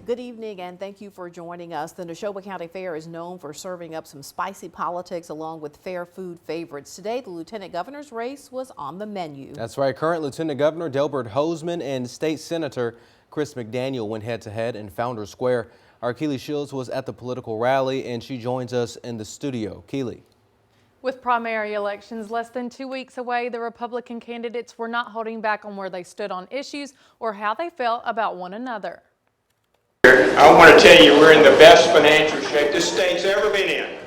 Good evening and thank you for joining us. The Neshoba County Fair is known for serving up some spicy politics along with fair food favorites. Today, the Lieutenant Governor's race was on the menu. That's right. Current Lieutenant Governor Delbert Hosemann and State Senator Chris McDaniel went head-to-head in Founders Square. Our Keely Shields was at the political rally and she joins us in the studio. Keely. With primary elections less than 2 weeks away, the Republican candidates were not holding back on where they stood on issues or how they felt about one another. I want to tell you we're in the best financial shape this state's ever been in.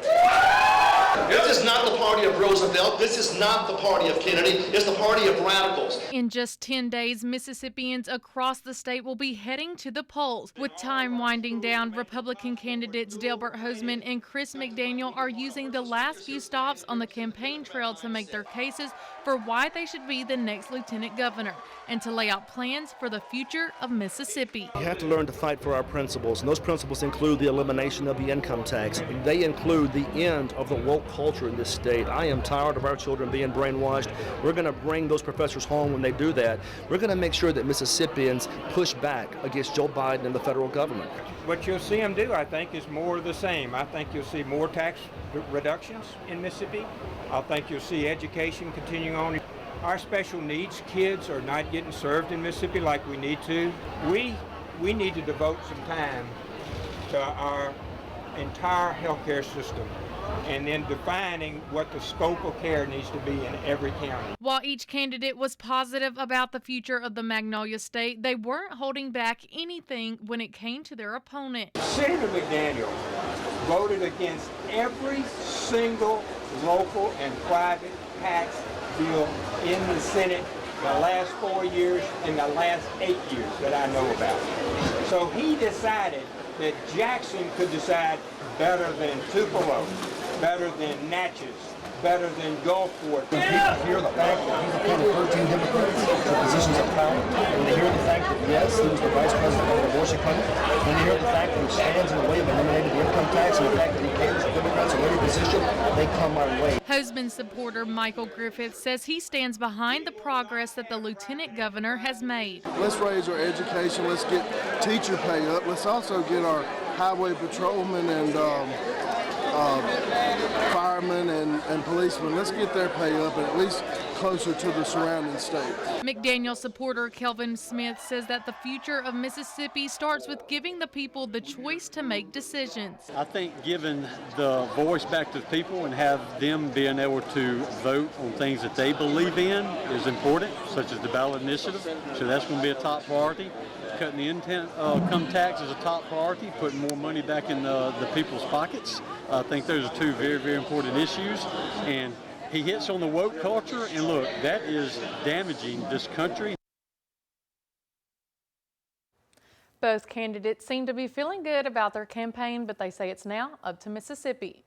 This is not the party of Roosevelt. This is not the party of Kennedy. It's the party of radicals. In just 10 days, Mississippians across the state will be heading to the polls. With time winding down, Republican candidates Delbert Hosemann and Chris McDaniel are using the last few stops on the campaign trail to make their cases for why they should be the next lieutenant governor and to lay out plans for the future of Mississippi. We have to learn to fight for our principles, and those principles include the elimination of the income tax. They include the end of the woke culture in this state. I am tired of our children being brainwashed. We're going to bring those professors home when they do that. We're going to make sure that Mississippians push back against Joe Biden and the federal government. What you'll see them do, I think, is more of the same. I think you'll see more tax reductions in Mississippi. I think you'll see education continuing on. Our special needs kids are not getting served in Mississippi like we need to. We need to devote some time to our entire healthcare system and then defining what the scope of care needs to be in every county. While each candidate was positive about the future of the Magnolia State, they weren't holding back anything when it came to their opponent. Senator McDaniel voted against every single local and private tax bill in the Senate the last 4 years and the last 8 years that I know about. So he decided that Jackson could decide better than Tupelo, better than Natchez, better than Gulfport. When people hear the fact that he's appointed 13 Democrats to positions of power, when they hear the fact that, yes, he was the vice president of the abortion clinic, when they hear the fact that he stands in the way of eliminating the income tax, and the fact that he caters to Democrats in every position, they come our way. Hosemann supporter Michael Griffith says he stands behind the progress that the lieutenant governor has made. Let's raise our education. Let's get teacher pay up. Let's also get our highway patrolmen and firemen and policemen. Let's get their pay up and at least closer to the surrounding state. McDaniel supporter Kelvin Smith says that the future of Mississippi starts with giving the people the choice to make decisions. I think giving the voice back to the people and have them being able to vote on things that they believe in is important, such as the ballot initiative. So that's going to be a top priority. Cutting the income tax is a top priority, putting more money back in the people's pockets. I think those are two very, very important issues. And he hits on the woke culture, and look, that is damaging this country. Both candidates seem to be feeling good about their campaign, but they say it's now up to Mississippi.